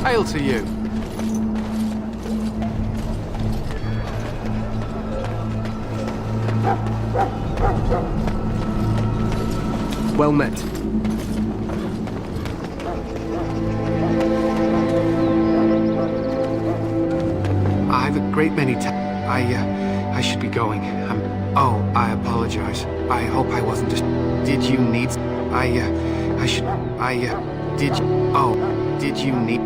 Hail to you. Well met. I have a great many I should be going. Oh, I apologize. I hope I wasn't just... Did you need... Did you... Oh, did you need...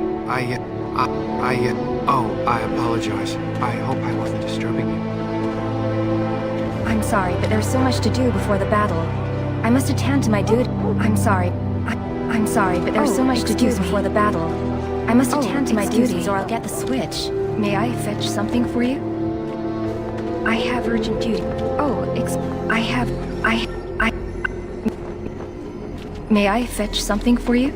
Oh, I apologize. I hope I wasn't disturbing you. I'm sorry, but there's so much to do before the battle. I must attend to my duty. I'm sorry. I'm sorry, but there's so much to do before the battle. I must attend to my duties or I'll get the switch. May I fetch something for you? I have urgent duty. May I fetch something for you?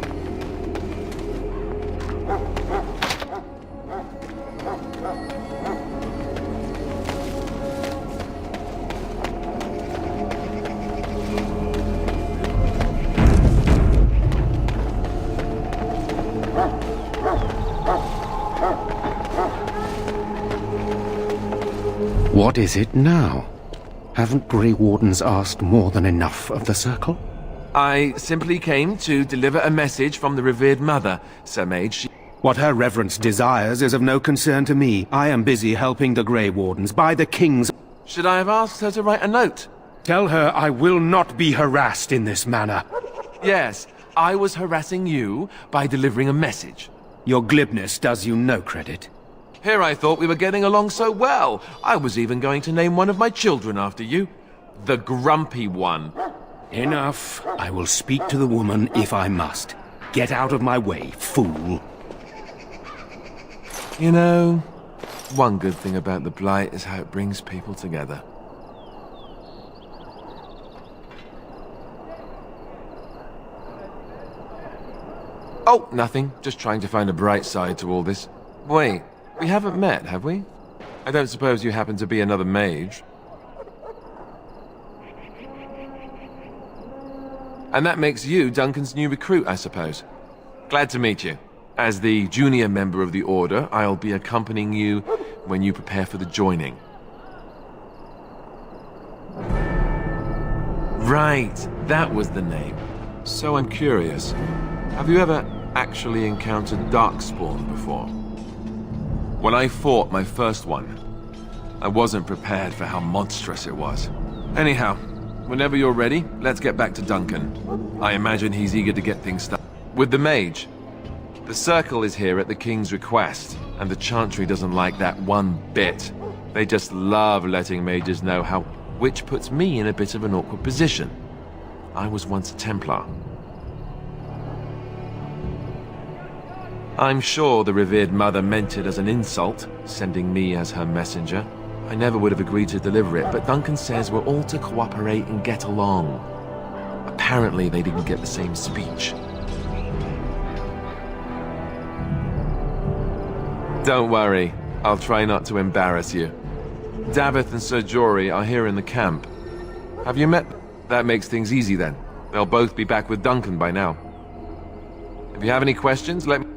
What is it now? Haven't Grey Wardens asked more than enough of the Circle? I simply came to deliver a message from the revered mother, Sir Mage. What her reverence desires is of no concern to me. I am busy helping the Grey Wardens by the King's... Should I have asked her to write a note? Tell her I will not be harassed in this manner. Yes, I was harassing you by delivering a message. Your glibness does you no credit. Here I thought we were getting along so well. I was even going to name one of my children after you. The Grumpy One. Enough. I will speak to the woman if I must. Get out of my way, fool. You know, one good thing about the Blight is how it brings people together. Oh, nothing. Just trying to find a bright side to all this. Wait, we haven't met, have we? I don't suppose you happen to be another mage. And that makes you Duncan's new recruit, I suppose. Glad to meet you. As the junior member of the Order, I'll be accompanying you when you prepare for the joining. Right, that was the name. So I'm curious. Have you ever actually encountered Darkspawn before? When I fought my first one, I wasn't prepared for how monstrous it was. Anyhow, whenever you're ready, let's get back to Duncan. I imagine he's eager to get things started. With the mage, the Circle is here at the King's request, and the Chantry doesn't like that one bit. They just love letting mages know how, which puts me in a bit of an awkward position. I was once a Templar. I'm sure the revered mother meant it as an insult, sending me as her messenger. I never would have agreed to deliver it, but Duncan says we're all to cooperate and get along. Apparently they didn't get the same speech. Don't worry, I'll try not to embarrass you. Daveth and Sir Jory are here in the camp. Have you met? That makes things easy then. They'll both be back with Duncan by now. If you have any questions, let me...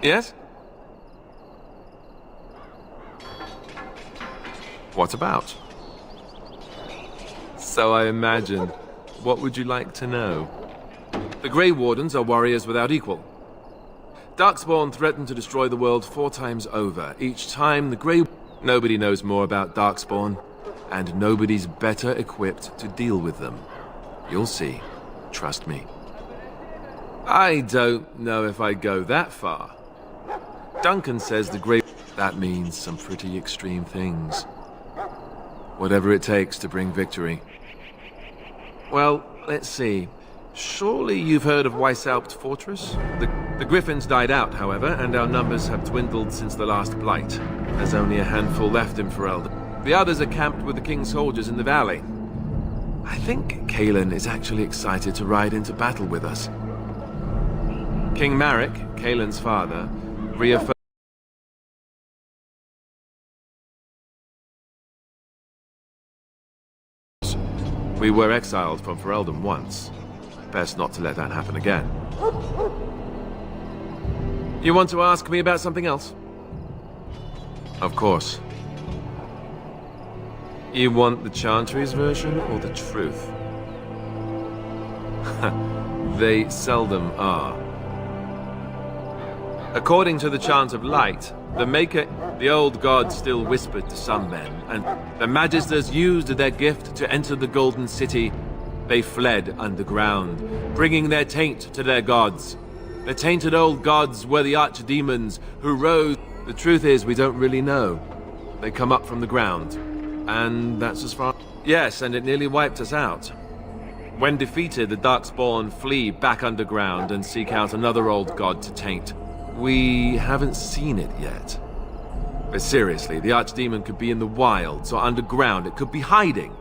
Yes? What about? So I imagine. What would you like to know? The Grey Wardens are warriors without equal. Darkspawn threatened to destroy the world 4 times over. Each time, the Grey... Nobody knows more about Darkspawn, and nobody's better equipped to deal with them. You'll see. Trust me. I don't know if I'd go that far. Duncan says the Grey... That means some pretty extreme things. Whatever it takes to bring victory. Well, let's see. Surely you've heard of Weishaupt Fortress? The Griffins died out, however, and our numbers have dwindled since the last Blight. There's only a handful left in Ferelden. The others are camped with the King's soldiers in the valley. I think Cailan is actually excited to ride into battle with us. King Marek, Cailan's father, reaffirmed we were exiled from Ferelden once. Best not to let that happen again. You want to ask me about something else? Of course. You want the Chantry's version or the truth? They seldom are. According to the Chant of Light, the Maker, the old god still whispered to some men, and the Magisters used their gift to enter the Golden City. They fled underground, bringing their taint to their gods. The tainted old gods were the archdemons who rose. The truth is, we don't really know. They come up from the ground, and that's as far... Yes, and it nearly wiped us out. When defeated, the Darkspawn flee back underground and seek out another old god to taint. We haven't seen it yet. But seriously, the archdemon could be in the wilds or underground. It could be hiding.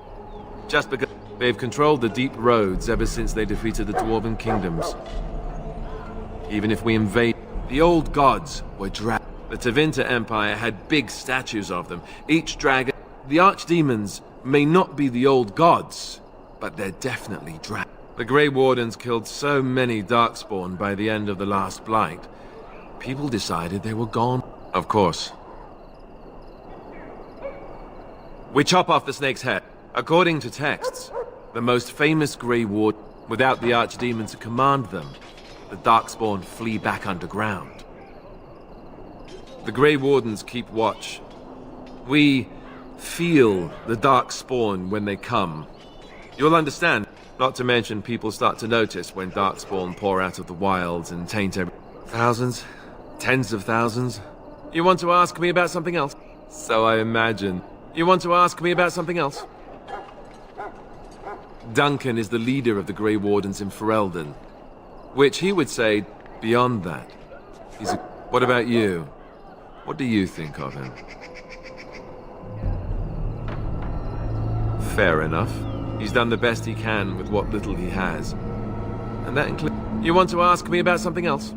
Just because they've controlled the deep roads ever since they defeated the Dwarven kingdoms. Even if we invade, the old gods were dragged. The Tevinter Empire had big statues of them, each dragon. The archdemons may not be the old gods, but they're definitely dragons. The Grey Wardens killed so many Darkspawn by the end of the last Blight. People decided they were gone. Of course. We chop off the snake's head. According to texts, the most famous Grey Ward, without the archdemon to command them, the Darkspawn flee back underground. The Grey Wardens keep watch. We feel the Darkspawn when they come. You'll understand, not to mention people start to notice when Darkspawn pour out of the wilds and taint every... Thousands? Tens of thousands? You want to ask me about something else? So I imagine. You want to ask me about something else? Duncan is the leader of the Grey Wardens in Ferelden, which he would say beyond that. What about you? What do you think of him? Fair enough. He's done the best he can with what little he has. And that includes... You want to ask me about something else?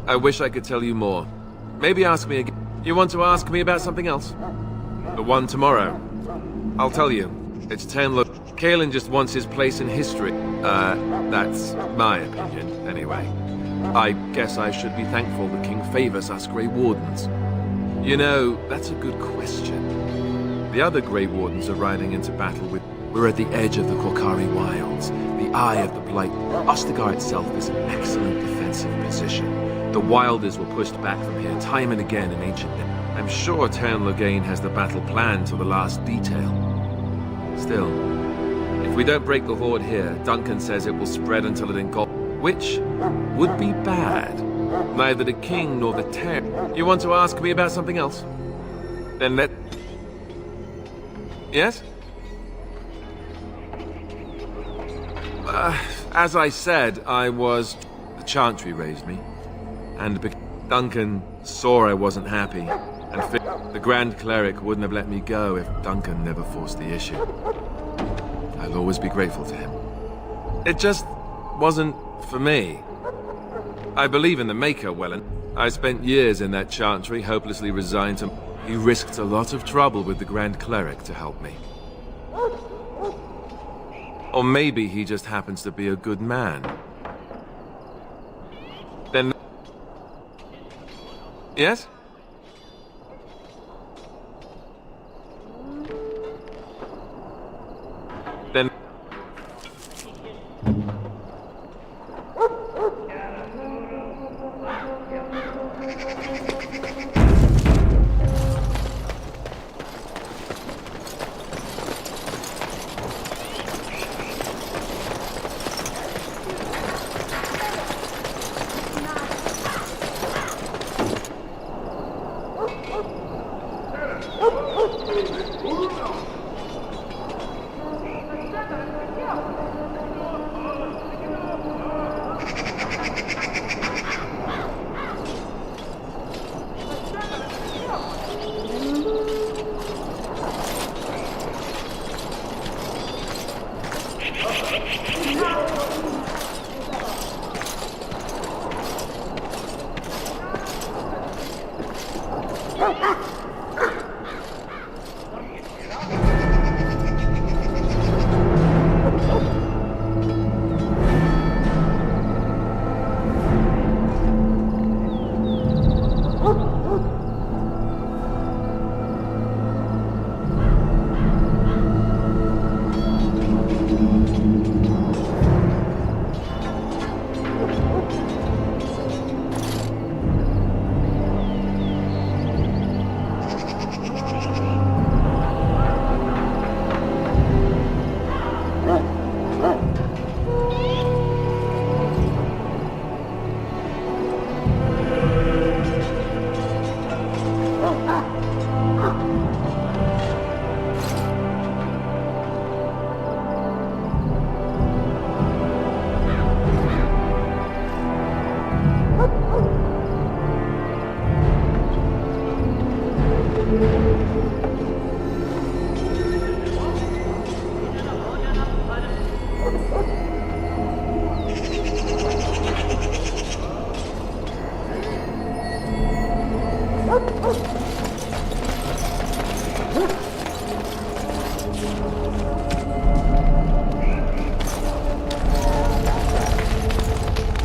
I wish I could tell you more. Maybe ask me again. You want to ask me about something else? The one tomorrow. I'll tell you. It's Tenlo. Cailan just wants his place in history. That's my opinion, anyway. I guess I should be thankful the king favors us Grey Wardens. You know, that's a good question. The other Grey Wardens are riding into battle with... We're at the edge of the Korcari Wilds, the eye of the Blight. Ostagar itself is an excellent defensive position. The Wilders were pushed back from here time and again in ancient days. I'm sure Teyrn Loghain has the battle planned to the last detail. Still, if we don't break the horde here, Duncan says it will spread until it engulfs, which would be bad. Neither the king nor the Teyrn. You want to ask me about something else? Then let... Yes? As I said, the Chantry raised me. And Duncan saw I wasn't happy, and the Grand Cleric wouldn't have let me go if Duncan never forced the issue. I'll always be grateful to him. It just wasn't for me. I believe in the Maker, Wellen. I spent years in that Chantry, hopelessly resigned to... He risked a lot of trouble with the Grand Cleric to help me. Or maybe he just happens to be a good man. Then... Yes? Then...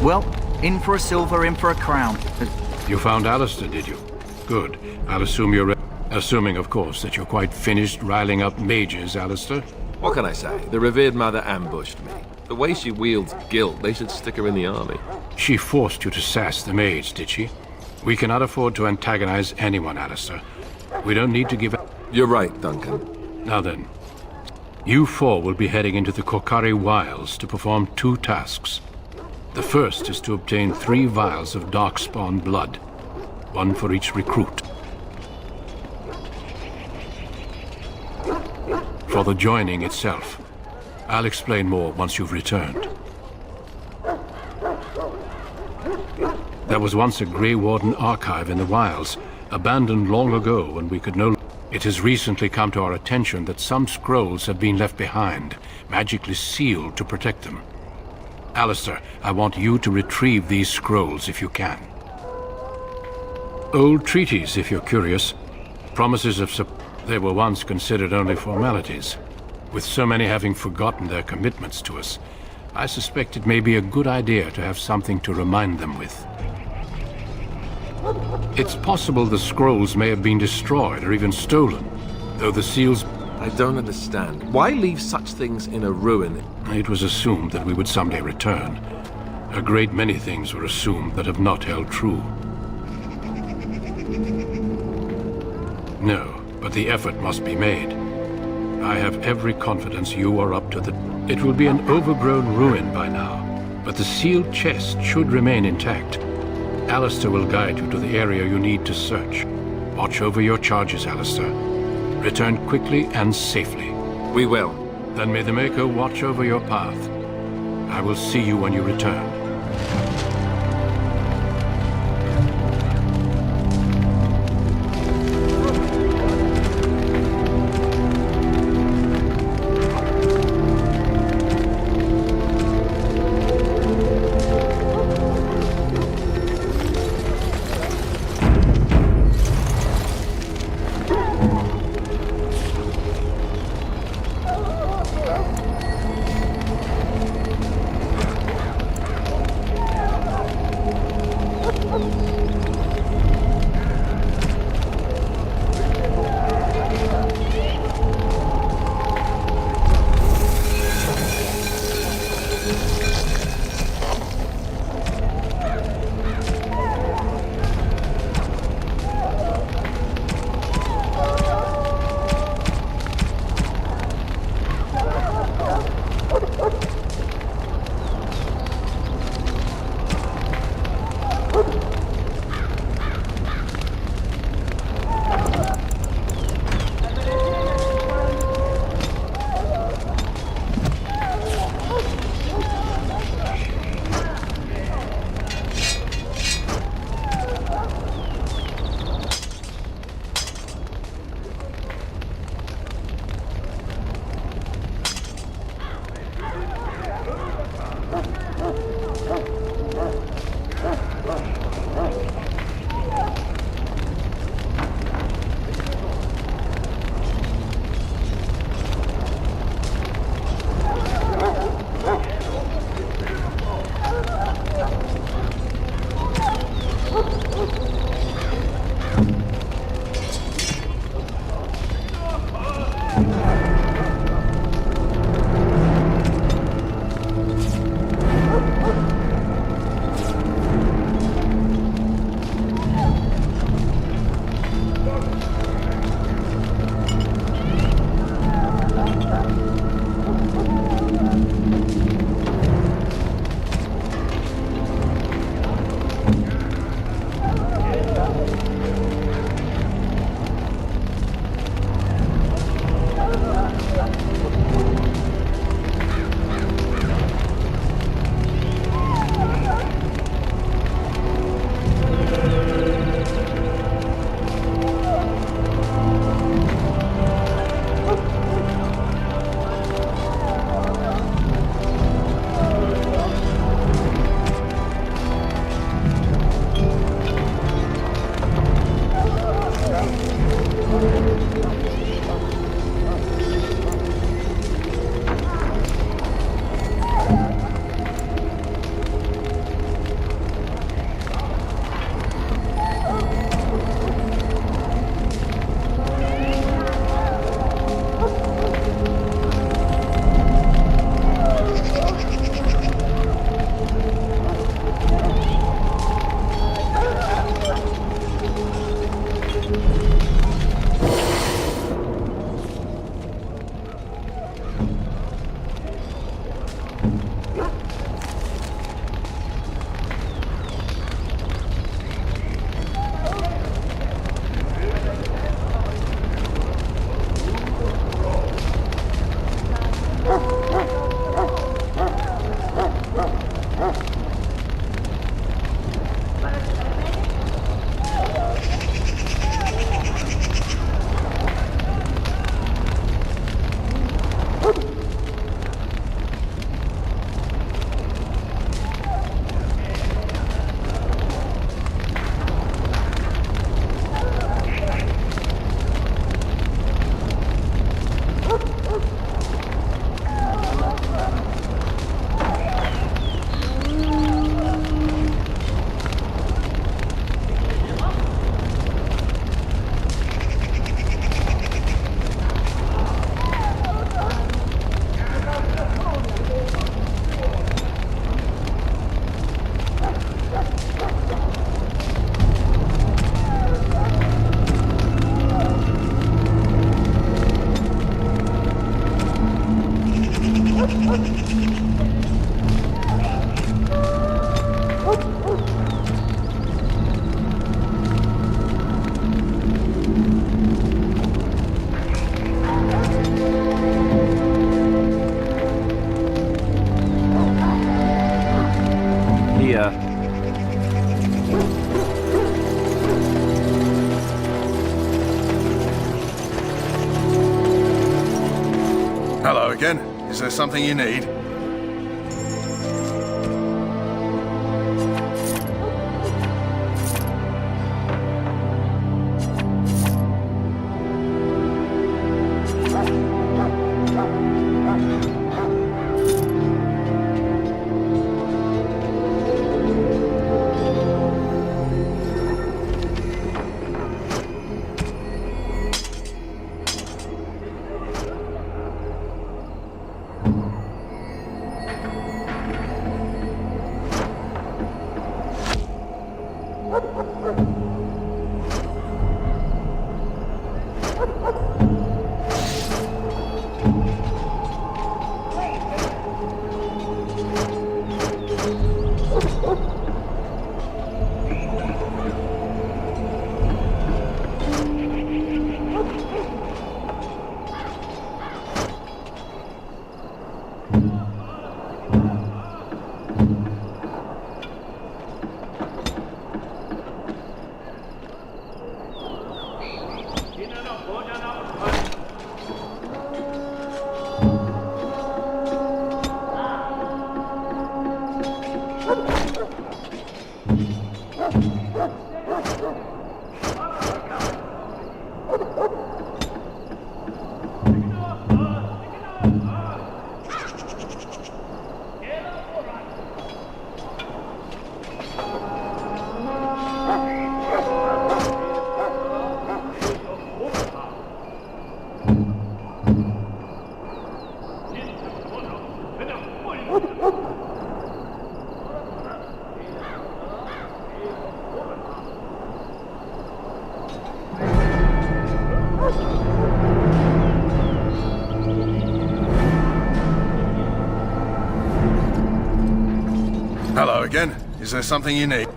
Well, in for a silver, in for a crown. You found Alistair, did you? Good. I'll assume you're... Assuming, of course, that you're quite finished riling up mages, Alistair. What can I say? The revered mother ambushed me. The way she wields guilt, they should stick her in the army. She forced you to sass the mage, did she? We cannot afford to antagonize anyone, Alistair. We don't need to give... You're right, Duncan. Now then, you four will be heading into the Korcari Wilds to perform 2 tasks. The first is to obtain 3 vials of Darkspawn blood, 1 for each recruit. For the joining itself, I'll explain more once you've returned. There was once a Grey Warden archive in the wilds, abandoned long ago when we could no... It has recently come to our attention that some scrolls have been left behind, magically sealed to protect them. Alistair, I want you to retrieve these scrolls if you can. Old treaties, if you're curious. Promises of support. They were once considered only formalities. With so many having forgotten their commitments to us, I suspect it may be a good idea to have something to remind them with. It's possible the scrolls may have been destroyed or even stolen, though the seals... I don't understand. Why leave such things in a ruin? It was assumed that we would someday return. A great many things were assumed that have not held true. No, but the effort must be made. I have every confidence you are up to the... It will be an overgrown ruin by now, but the sealed chest should remain intact. Alistair will guide you to the area you need to search. Watch over your charges, Alistair. Return quickly and safely. We will. Then may the Maker watch over your path. I will see you when you return. again. Is there something you need? Hello again. Is there something you need?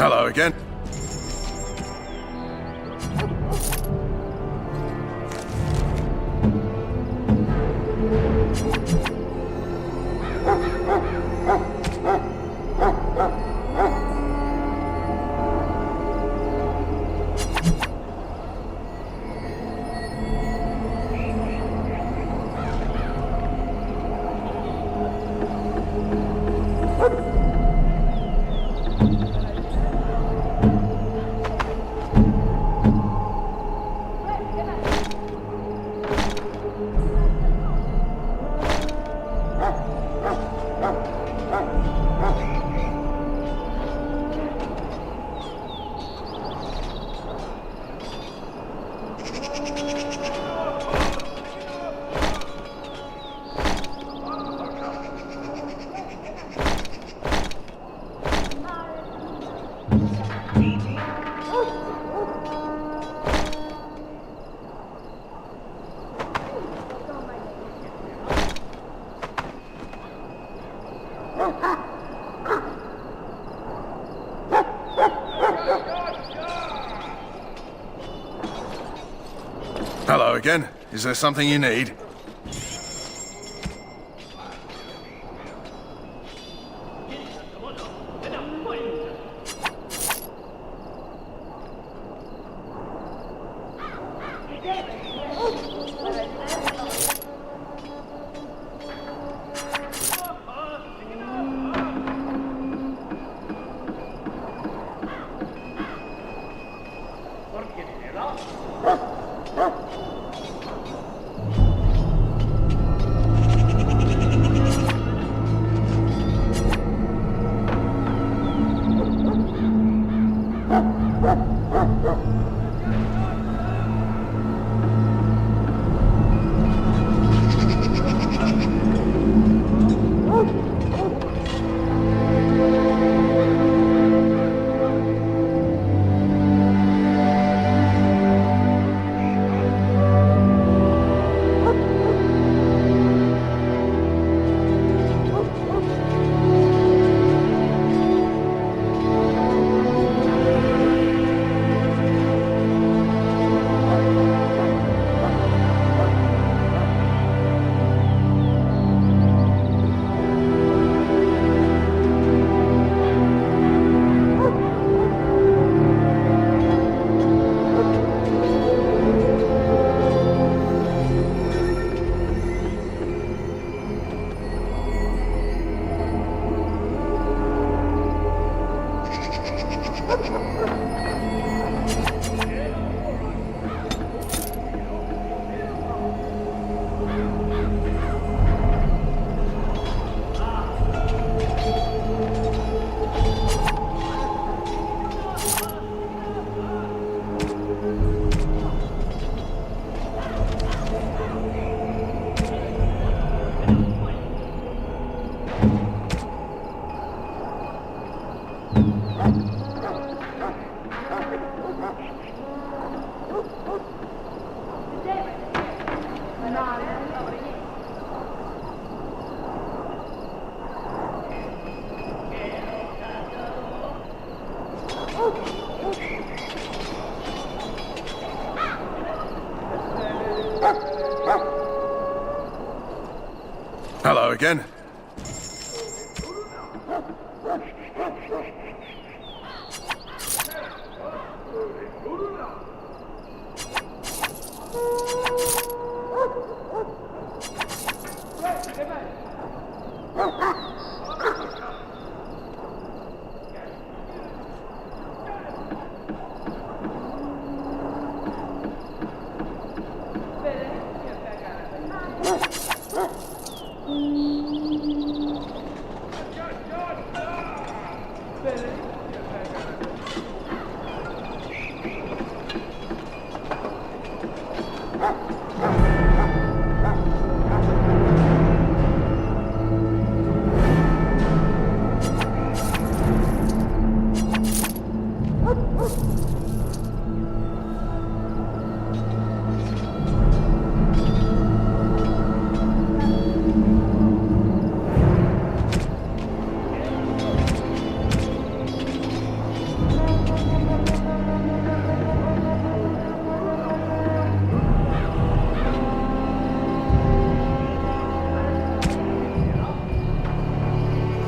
Hello again. Hello again. Is there something you need? again.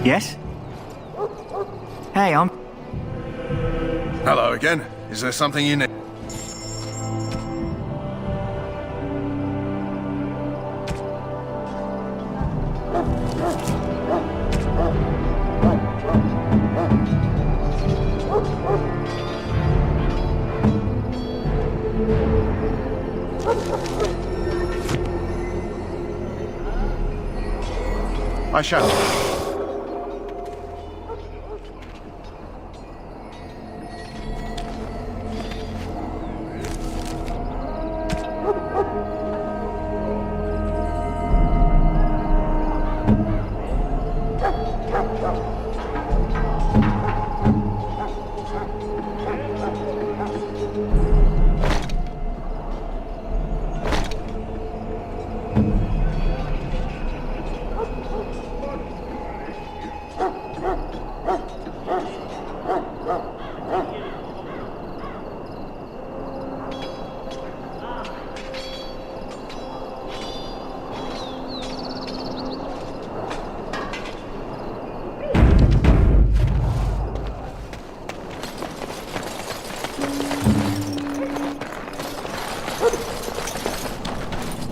Yes? Hey, I'm... Hello again. Is there something you need? I shall.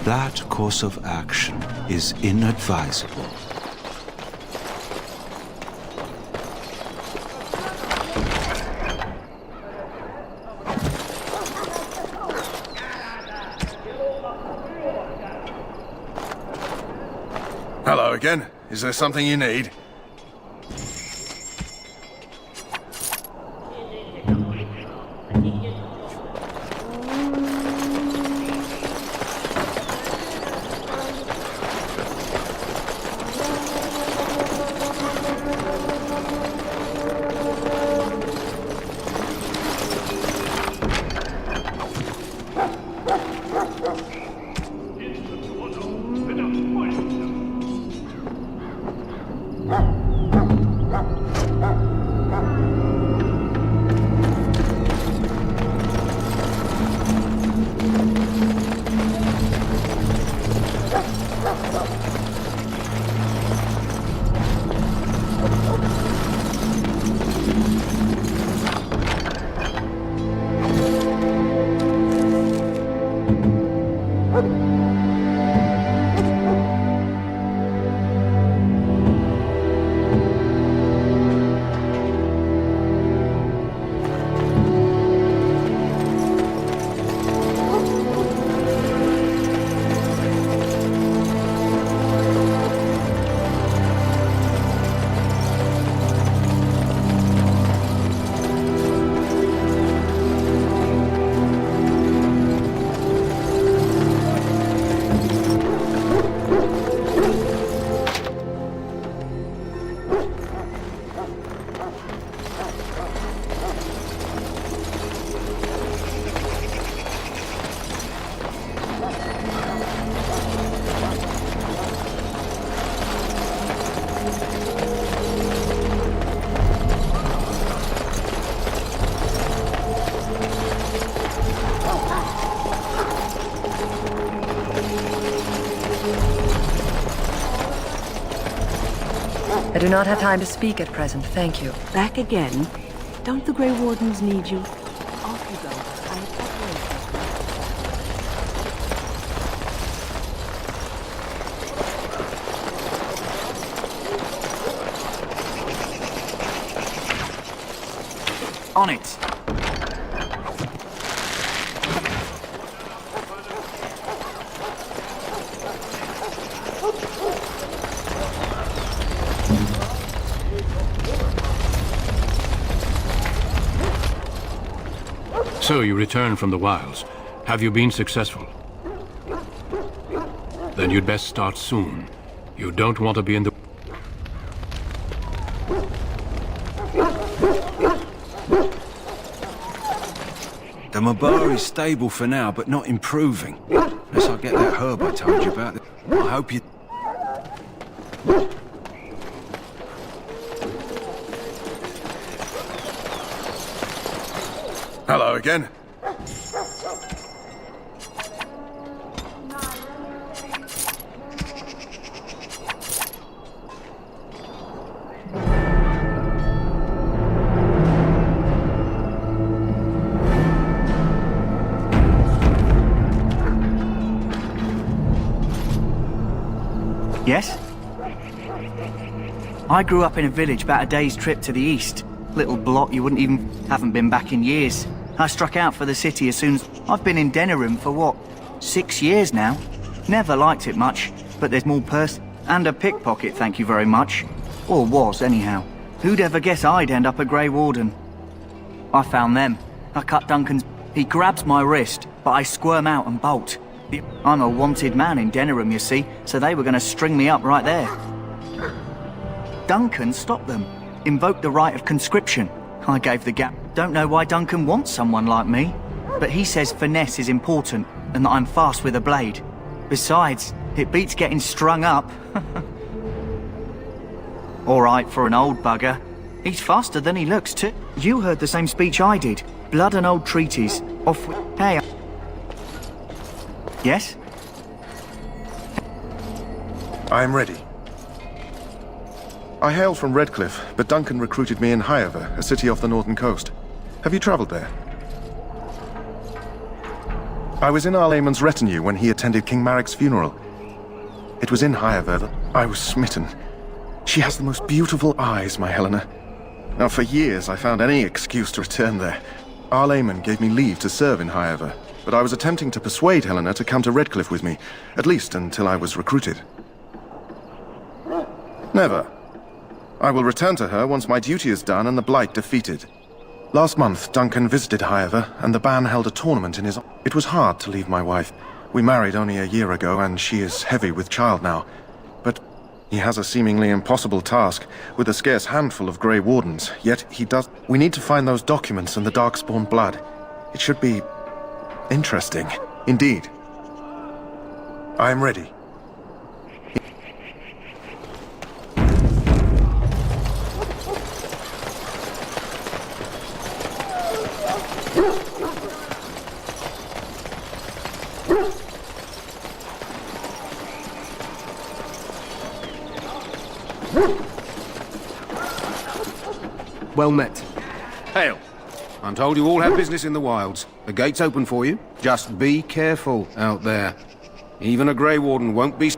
That course of action is inadvisable. Hello again. Is there something you need? do not have time to speak at present, thank you. Back again? Don't the Grey Wardens need you? Off you go. I have On it. So you returned from the wilds. Have you been successful? Then you'd best start soon. You don't want to be in the... The Mabar is stable for now, but not improving. Unless I get that herb I told you about. I hope you... Hello again. Yes? I grew up in a village about a day's trip to the east. Little blot you wouldn't even... haven't been back in years. I struck out for the city as soon as... I've been in Denerim for what? 6 years now. Never liked it much, but there's more and a pickpocket, thank you very much. Or was, anyhow. Who'd ever guess I'd end up a Grey Warden? I found them. I cut Duncan's... He grabs my wrist, but I squirm out and bolt. I'm a wanted man in Denerim, you see, so they were going to string me up right there. Duncan stopped them. Invoked the right of conscription. I gave the gap. Don't know why Duncan wants someone like me, but he says finesse is important and that I'm fast with a blade. Besides, it beats getting strung up. All right for an old bugger. He's faster than he looks, too. You heard the same speech I did. Blood and old treaties. Off with... Hey. Yes? I am ready. I hail from Redcliffe, but Duncan recruited me in Highever, a city off the northern coast. Have you traveled there? I was in Arlayman's retinue when he attended King Maric's funeral. It was in Highever that I was smitten. She has the most beautiful eyes, my Helena. Now, for years I found any excuse to return there. Arlayman gave me leave to serve in Highever, but I was attempting to persuade Helena to come to Redcliffe with me, at least until I was recruited. Never. I will return to her once my duty is done and the Blight defeated. Last month, Duncan visited Highever, and the Ban held a tournament in his... It was hard to leave my wife. We married only a year ago, and she is heavy with child now. But he has a seemingly impossible task, with a scarce handful of Grey Wardens, yet he does... We need to find those documents and the Darkspawn blood. It should be... interesting. Indeed. I am ready. Well met. Hail. I'm told you all have business in the wilds. The gate's open for you. Just be careful out there. Even a Grey Warden won't be...